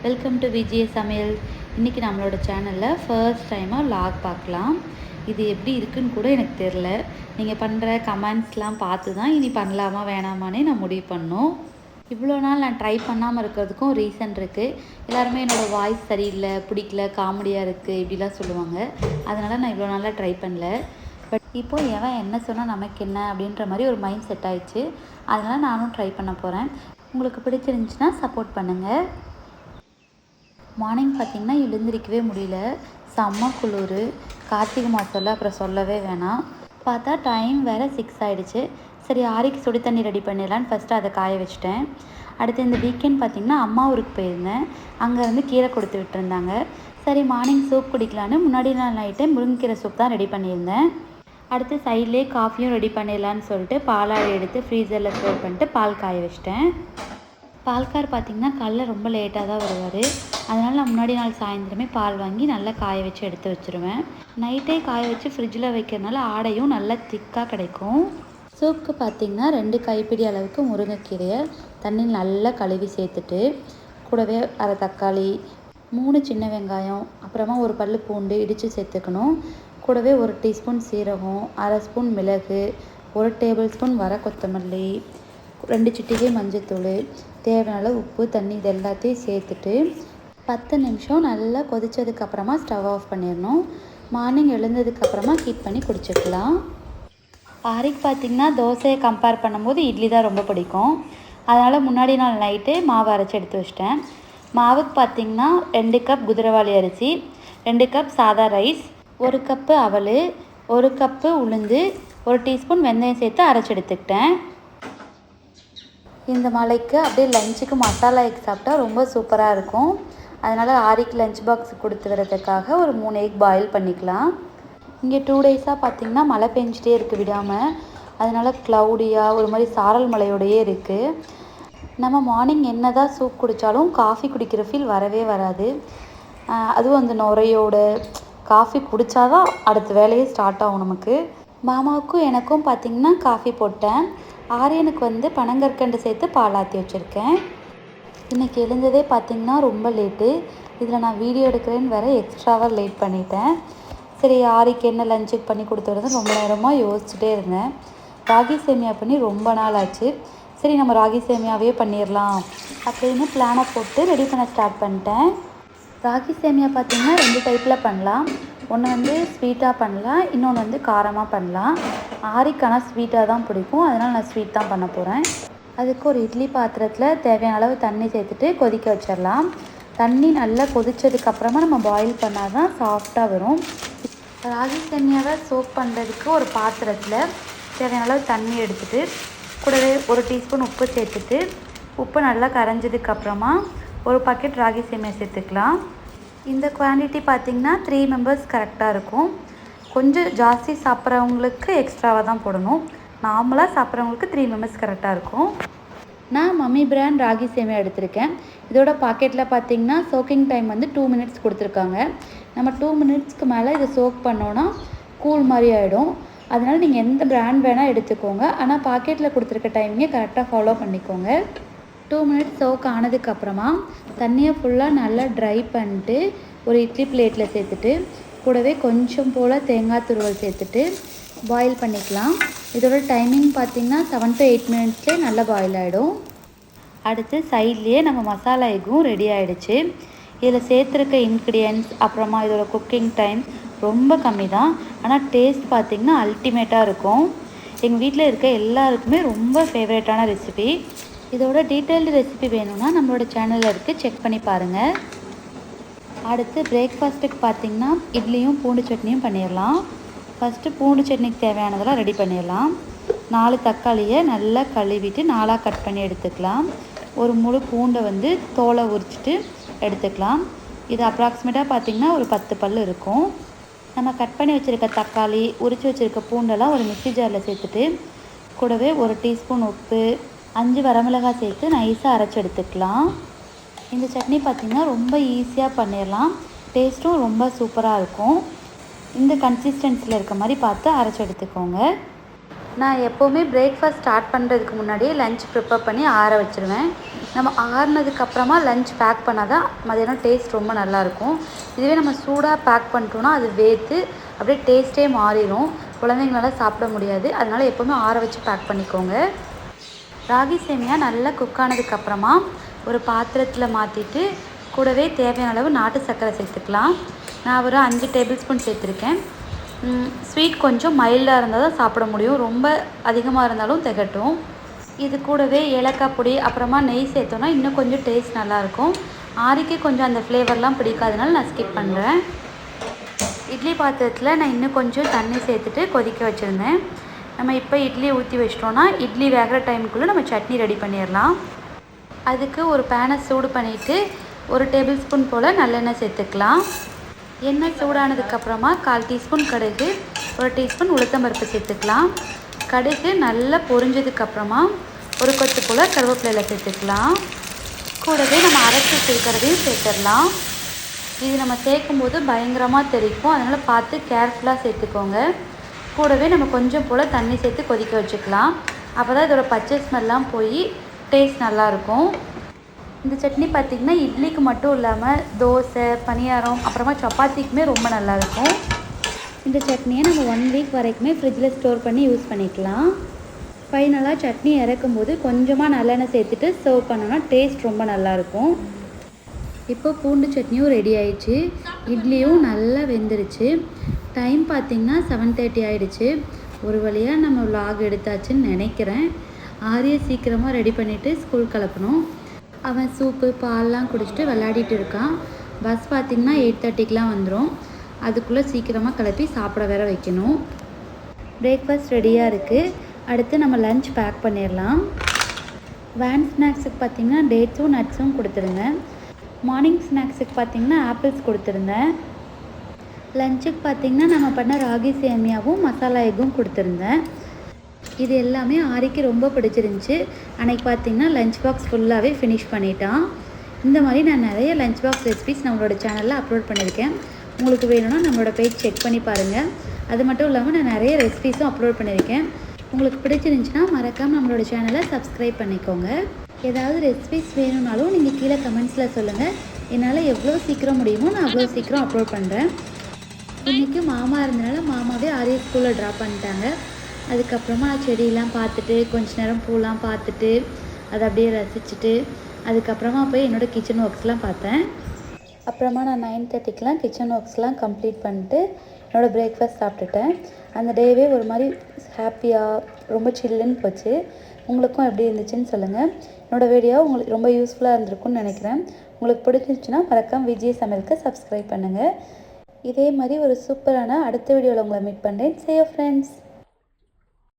Welcome to VJ சமையல். இன்றைக்கி நம்மளோட சேனலில் ஃபர்ஸ்ட் டைமாக லாக் பார்க்கலாம். இது எப்படி இருக்குன்னு கூட எனக்கு தெரில. நீங்கள் பண்ணுற கமெண்ட்ஸ்லாம் பார்த்து தான் இனி பண்ணலாமா வேணாமானே நான் முடிவு பண்ணோம். இவ்வளோ நாள் நான் ட்ரை பண்ணாமல் இருக்கிறதுக்கும் ரீசன் இருக்குது. எல்லாருமே என்னோடய வாய்ஸ் சரியில்லை, பிடிக்கல, காமெடியாக இருக்குது இப்படிலாம் சொல்லுவாங்க. அதனால் நான் இவ்வளோ நாளாக ட்ரை பண்ணல. பட் இப்போது எவன் என்ன சொன்னால் நமக்கு என்ன அப்படின்ற மாதிரி ஒரு மைண்ட் செட் ஆயிடுச்சு. அதனால் நானும் ட்ரை பண்ண போகிறேன். உங்களுக்கு பிடிச்சிருந்துச்சுன்னா சப்போர்ட் பண்ணுங்கள். மார்னிங் பார்த்திங்கன்னா எழுந்திரிக்கவே முடியல, செம்ம குளிர். கார்த்திகை மாதம்ல அப்புறம் சொல்லவே வேணாம். பார்த்தா டைம் வேறு 6 ஆகிடுச்சு. சரி ஆரிக்கு சுடு தண்ணி ரெடி பண்ணிடலான்னு ஃபஸ்ட்டு அதை காய வச்சுட்டேன். அடுத்து இந்த வீக்கெண்ட் பார்த்திங்கன்னா அம்மா ஊருக்கு போயிருந்தேன். அங்கேருந்து கீரை கொடுத்து விட்டுருந்தாங்க. சரி மார்னிங் சூப் குடிக்கலான்னு முன்னாடி நாள் நைட்டே முருங்கைக்கீரை சூப் தான் ரெடி பண்ணியிருந்தேன். அடுத்து சைட்லேயே காஃபியும் ரெடி பண்ணிடலான்னு சொல்லிட்டு பாலாடை எடுத்து ஃப்ரீசரில் ஸ்டோர் பண்ணிட்டு பால் காய வச்சிட்டேன். பால்கார் பார்த்திங்கன்னா காலைல ரொம்ப லேட்டாக தான் வருவார். அதனால் நான் முன்னாடி நாள் சாயந்தரமே பால் வாங்கி நல்லா காய வச்சு எடுத்து வச்சுருவேன். நைட்டே காய வச்சு ஃப்ரிட்ஜில் வைக்கிறதுனால ஆடையும் நல்லா திக்காக கிடைக்கும். சூப்புக்கு பார்த்திங்கன்னா 2 கைப்பிடி அளவுக்கு முருங்கைக்கீரையை தண்ணியில் நல்லா கழுவி சேர்த்துட்டு கூடவே அரை தக்காளி, 3 சின்ன வெங்காயம், அப்புறமா ஒரு பல்லு பூண்டு இடித்து சேர்த்துக்கணும். கூடவே 1 டீஸ்பூன் சீரகம், அரை ஸ்பூன் மிளகு, 1 டேபிள் ஸ்பூன் வர கொத்தமல்லி, 2 சிட்டிகை மஞ்சத்தூள், தேவையான உப்பு, தண்ணி இது எல்லாத்தையும் சேர்த்துட்டு 10 நிமிஷம் நல்லா கொதித்ததுக்கப்புறமா ஸ்டவ் ஆஃப் பண்ணிடணும். மார்னிங் எழுந்ததுக்கப்புறமா ஹீட் பண்ணி குடிச்சிக்கலாம். ஆரிக்கு பார்த்திங்கன்னா தோசையை கம்பேர் பண்ணும்போது இட்லி தான் ரொம்ப பிடிக்கும். அதனால் முன்னாடி நாள் நைட்டே மாவு அரைச்சி எடுத்து வச்சிட்டேன். மாவுக்கு பார்த்திங்கன்னா 2 கப் குதிரைவாளி அரிசி, 2 கப் சாதா ரைஸ், 1 கப்பு அவல், 1 கப்பு உளுந்து, 1 டீஸ்பூன் வெந்தயம் சேர்த்து அரைச்சி எடுத்துக்கிட்டேன். இந்த மழைக்கு அப்படியே லஞ்சுக்கு மசாலா எக் சாப்பிட்டா ரொம்ப சூப்பராக இருக்கும். அதனால் ஆரிக்கு லஞ்ச் பாக்ஸ் கொடுத்து வரதுக்காக ஒரு 3 எக் பாயில் பண்ணிக்கலாம். இங்கே 2 டேஸாக பார்த்திங்கன்னா மழை பெஞ்சிட்டே இருக்குது விடாமல். அதனால் க்ளவுடியாக ஒரு மாதிரி சாரல் மழையோடையே இருக்குது. நம்ம மார்னிங் என்ன தான் சூப் குடித்தாலும் காஃபி குடிக்கிற ஃபீல் வரவே வராது. அதுவும் அந்த நுரையோட காஃபி குடித்தாதான் அடுத்த வேலையே ஸ்டார்ட் ஆகும் நமக்கு. மாமாவுக்கும் எனக்கும் பார்த்திங்கன்னா காஃபி போட்டேன். ஆரியனுக்கு பனங்கற்கண்டு சேர்த்து பாலாற்றி வச்சுருக்கேன். இன்றைக்கி எழுந்ததே பார்த்திங்கன்னா ரொம்ப லேட்டு. இதில் நான் வீடியோ எடுக்கிறேன்னு வேறு எக்ஸ்ட்ராவாக லேட் பண்ணிட்டேன். சரி ஆரிக்கு என்ன லஞ்சுக்கு பண்ணி கொடுத்துறது ரொம்ப நேரமாக யோசிச்சுட்டே இருந்தேன். ராகி சேமியா பண்ணி ரொம்ப நாள் ஆச்சு. சரி நம்ம ராகி சேமியாவே பண்ணிடலாம் அப்படின்னு பிளானை போட்டு ரெடி பண்ண ஸ்டார்ட் பண்ணிட்டேன். ராகி சேமியா பார்த்திங்கன்னா 2 டைப்பில் பண்ணலாம். ஒன்று ஸ்வீட்டாக பண்ணலாம், இன்னொன்று காரமாக பண்ணலாம். ஆரிக்கான ஸ்வீட்டாக தான் பிடிக்கும், அதனால் நான் ஸ்வீட் தான் பண்ண போகிறேன். அதுக்கு ஒரு இட்லி பாத்திரத்தில் தேவையான அளவு தண்ணி சேர்த்துட்டு கொதிக்க வச்சிடலாம். தண்ணி நல்லா கொதித்ததுக்கப்புறமா நம்ம பாயில் பண்ணால் தான் சாஃப்டாக வரும். ராகி சேமியாவை சோக் பண்ணுறதுக்கு ஒரு பாத்திரத்தில் தேவையான அளவு தண்ணி எடுத்துகிட்டு கூடவே 1 டீஸ்பூன் உப்பு சேர்த்துட்டு உப்பு நல்லா கரைஞ்சதுக்கப்புறமா ஒரு பாக்கெட் ராகி சேமியா சேர்த்துக்கலாம். இந்த குவான்டிட்டி பார்த்திங்கன்னா 3 மெம்பர்ஸ் கரெக்டாக இருக்கும். கொஞ்சம் ஜாஸ்தி சாப்பிட்றவங்களுக்கு எக்ஸ்ட்ராவாக தான் போடணும். நார்மலாக சாப்பிட்றவங்களுக்கு 3 மெம்பர்ஸ் கரெக்டாக இருக்கும். நான் மம்மி பிராண்ட் ராகி சேமியா எடுத்திருக்கேன். இதோட பாக்கெட்டில் பார்த்திங்கன்னா சோக்கிங் டைம் 2 மினிட்ஸ் கொடுத்துருக்காங்க. நம்ம 2 மினிட்ஸ்க்கு மேலே இதை சோக் பண்ணோன்னா கூல் மாதிரி ஆகிடும். அதனால் நீங்கள் எந்த பிராண்ட் வேணால் எடுத்துக்கோங்க. ஆனால் பாக்கெட்டில் கொடுத்துருக்க டைமிங்கை கரெக்டாக ஃபாலோ பண்ணிக்கோங்க. 2 மினிட்ஸ் சோக் ஆனதுக்கப்புறமா தண்ணியை ஃபுல்லாக நல்லா ட்ரை பண்ணிட்டு ஒரு இட்லி பிளேட்டில் சேர்த்துட்டு கூடவே கொஞ்சம் போல் தேங்காய் துருவல் சேர்த்துட்டு பாயில் பண்ணிக்கலாம். இதோட டைமிங் பார்த்திங்கன்னா 7 to 8 மினிட்ஸ்லேயே நல்லா பாயில் ஆகிடும். அடுத்து சைட்லேயே நம்ம மசாலா எக்கும் ரெடி ஆகிடுச்சு. இதில் சேர்த்துருக்க இன்க்ரீடியன்ட்ஸ் அப்புறமா இதோட குக்கிங் டைம் ரொம்ப கம்மி தான். ஆனால் டேஸ்ட் பார்த்திங்கன்னா அல்டிமேட்டாக இருக்கும். எங்கள் வீட்டில் இருக்க எல்லாருக்குமே ரொம்ப ஃபேவரட்டான ரெசிபி. இதோட டீட்டெயில்டு ரெசிபி வேணும்னா நம்மளோட சேனலில் இருக்குது, செக் பண்ணி பாருங்கள். அடுத்து பிரேக்ஃபாஸ்ட்டுக்கு பார்த்திங்கன்னா இட்லியும் பூண்டு சட்னியும் பண்ணிடலாம். ஃபஸ்ட்டு பூண்டு சட்னிக்கு தேவையானதெல்லாம் ரெடி பண்ணிடலாம். 4 தக்காளியை நல்லா கழுவிட்டு 4ஆக கட் பண்ணி எடுத்துக்கலாம். ஒரு முழு பூண்டை தோலை உரிச்சிட்டு எடுத்துக்கலாம். இது அப்ராக்சிமேட்டாக பார்த்திங்கன்னா ஒரு 10 பல் இருக்கும். நம்ம கட் பண்ணி வச்சுருக்க தக்காளி, உரித்து வச்சுருக்க பூண்டெல்லாம் ஒரு மிக்ஸி ஜாரில் சேர்த்துட்டு கூடவே 1 டீஸ்பூன் உப்பு, 5 வரமிளகாய் சேர்த்து நைஸாக அரைச்சி எடுத்துக்கலாம். இந்த சட்னி பார்த்திங்கன்னா ரொம்ப ஈஸியாக பண்ணிடலாம். டேஸ்ட்டும் ரொம்ப சூப்பராக இருக்கும். இந்த கன்சிஸ்டன்சியில் இருக்க மாதிரி பார்த்து அரைச்சி எடுத்துக்கோங்க. நான் எப்போவுமே பிரேக்ஃபாஸ்ட் ஸ்டார்ட் பண்ணுறதுக்கு முன்னாடியே லஞ்ச் ப்ரிப்பேர் பண்ணி ஆற வச்சுருவேன். நம்ம ஆறுனதுக்கப்புறமா லஞ்ச் பேக் பண்ணால் தான் மதியானம் டேஸ்ட் ரொம்ப நல்லாயிருக்கும். இதுவே நம்ம சூடாக பேக் பண்ணிட்டோன்னா அது வேர்த்து அப்படியே டேஸ்ட்டே மாறிடும். குழந்தைங்களால சாப்பிட முடியாது. அதனால் எப்போவுமே ஆற வச்சு பேக் பண்ணிக்கோங்க. ராகி சேமியா நல்லா குக் ஆனதுக்கப்புறமா ஒரு பாத்திரத்தில் மாற்றிட்டு கூடவே தேவையான அளவு நாட்டு சர்க்கரை சேர்த்துக்கலாம். நான் ஒரு 5 டேபிள் ஸ்பூன் சேர்த்துருக்கேன். ஸ்வீட் கொஞ்சம் மைல்டாக இருந்தால் தான் சாப்பிட முடியும். ரொம்ப அதிகமாக இருந்தாலும் திகட்டும். இது கூடவே ஏலக்காய் பொடி அப்புறமா நெய் சேர்த்தோன்னா இன்னும் கொஞ்சம் டேஸ்ட் நல்லாயிருக்கும். ஆரிக்கு கொஞ்சம் அந்த ஃப்ளேவர்லாம் பிடிக்காதனால நான் ஸ்கிப் பண்ணுறேன். இட்லி பாத்திரத்தில் நான் இன்னும் கொஞ்சம் தண்ணி சேர்த்துட்டு கொதிக்க வச்சுருந்தேன். நம்ம இப்போ இட்லி ஊற்றி வச்சிட்டோன்னா இட்லி வேகிற டைமுக்குள்ளே நம்ம சட்னி ரெடி பண்ணிடலாம். அதுக்கு ஒரு பேனை சூடு பண்ணிவிட்டு 1 டேபிள் ஸ்பூன் போல் நல்லெண்ணெய் சேர்த்துக்கலாம். எண்ணெய் சூடானதுக்கப்புறமா 1/4 டீஸ்பூன் கடுகு, 1 டீஸ்பூன் உளுத்தம்பருப்பு சேர்த்துக்கலாம். கடுகு நல்லா பொரிஞ்சதுக்கப்புறமா ஒரு கொத்து போல் கருவேப்பிலையில் சேர்த்துக்கலாம். கூடவே நம்ம அரைச்சி வச்சுருக்கிறதையும் சேர்த்துடலாம். இது நம்ம சேர்க்கும்போது பயங்கரமாக தெரிக்கும். அதனால் பார்த்து கேர்ஃபுல்லாக சேர்த்துக்கோங்க. கூடவே நம்ம கொஞ்சம் போல் தண்ணி சேர்த்து கொதிக்க வச்சுக்கலாம். அப்போ தான் இதோட பச்சை ஸ்மெல்லாம் போய் டேஸ்ட் நல்லாயிருக்கும். இந்த சட்னி பார்த்திங்கன்னா இட்லிக்கு மட்டும் இல்லாமல் தோசை, பணியாரம் அப்புறமா சப்பாத்திக்குமே ரொம்ப நல்லாயிருக்கும். இந்த சட்னியை நம்ம 1 வீக் வரைக்குமே ஃப்ரிட்ஜில் ஸ்டோர் பண்ணி யூஸ் பண்ணிக்கலாம். ஃபைனலாக சட்னி இறக்கும்போது கொஞ்சமாக நல்லெண்ணெய் சேர்த்துட்டு சர்வ் பண்ணோன்னா டேஸ்ட் ரொம்ப நல்லாயிருக்கும். இப்போ பூண்டு சட்னியும் ரெடி ஆயிடுச்சு. இட்லியும் நல்லா வெந்துருச்சு. டைம் பார்த்திங்கன்னா 7:30 ஆகிடுச்சு. ஒரு வழியாக நம்ம vlog எடுத்தாச்சுன்னு நினைக்கிறேன். ஆரியை சீக்கிரமாக ரெடி பண்ணிவிட்டு ஸ்கூல் கிளப்பணும். அவன் சூப்பு பால்லாம் குடிச்சிட்டு விளையாடிட்டு இருக்கான். பஸ் பார்த்திங்கன்னா 8:30க்கெலாம் வந்துடும். அதுக்குள்ளே சீக்கிரமாக கிளப்பி சாப்பிட வேற வைக்கணும். பிரேக்ஃபாஸ்ட் ரெடியாக இருக்குது. அடுத்து நம்ம லஞ்ச் பேக் பண்ணிடலாம். வேன் ஸ்நாக்ஸுக்கு பார்த்திங்கன்னா டேட்ஸும் நட்ஸும் கொடுத்துருந்தேன். மார்னிங் ஸ்நாக்ஸுக்கு பார்த்திங்கன்னா ஆப்பிள்ஸ் கொடுத்துருந்தேன். லஞ்சுக்கு பார்த்திங்கன்னா நம்ம பண்ண ராகி சேமியாவும் மசாலா எக்கும் கொடுத்துருந்தேன். இது எல்லாமே ஆரிக்கு ரொம்ப பிடிச்சிருந்துச்சி. அன்றைக்கி பார்த்திங்கன்னா லஞ்ச் பாக்ஸ் ஃபுல்லாகவே ஃபினிஷ் பண்ணிட்டான். இந்த மாதிரி நான் நிறைய லஞ்ச் பாக்ஸ் ரெசிபிஸ் நம்மளோட சேனலில் அப்லோட் பண்ணியிருக்கேன். உங்களுக்கு வேணும்னா நம்மளோட பேஜ் செக் பண்ணி பாருங்கள். அது மட்டும் இல்லாமல் நான் நிறைய ரெசிபிஸும் அப்லோட் பண்ணியிருக்கேன். உங்களுக்கு பிடிச்சிருந்துச்சின்னா மறக்காமல் நம்மளோட சேனலை சப்ஸ்கிரைப் பண்ணிக்கோங்க. ஏதாவது ரெசிபிஸ் வேணும்னாலும் நீங்கள் கீழே கமெண்ட்ஸில் சொல்லுங்கள். என்னால் எவ்வளோ சீக்கிரம் முடியுமோ நான் அவ்வளோ சீக்கிரம் அப்லோட் பண்ணுறேன். இன்றைக்கி மாமா இருந்தனால மாமாவே ஆரியை ஸ்கூலில் ட்ராப் பண்ணிட்டாங்க. அதுக்கப்புறமா செடியெலாம் பார்த்துட்டு கொஞ்ச நேரம் பூலாம் பார்த்துட்டு அதை அப்படியே ரசிச்சுட்டு அதுக்கப்புறமா போய் என்னோடய கிச்சன் ஒர்க்ஸ்லாம் பார்த்தேன். அப்புறமா நான் 9:30க்கெலாம் கிச்சன் ஒர்க்ஸ்லாம் கம்ப்ளீட் பண்ணிட்டு என்னோடய பிரேக்ஃபாஸ்ட் சாப்பிட்டுட்டேன். அந்த டேவே ஒரு மாதிரி ஹாப்பியாக ரொம்ப சில்லுன்னு போச்சு. உங்களுக்கும் எப்படி இருந்துச்சுன்னு சொல்லுங்கள். என்னோடய வீடியோ உங்களுக்கு ரொம்ப யூஸ்ஃபுல்லாக இருந்திருக்கும்னு நினைக்கிறேன். உங்களுக்கு பிடிச்சிருந்துச்சுன்னா மறக்காம விஜய் சமையலுக்கு சப்ஸ்கிரைப் பண்ணுங்கள். இதே மாதிரி ஒரு சூப்பரான அடுத்த வீடியோவில் உங்களை மீட் பண்ணுறேன். See you friends.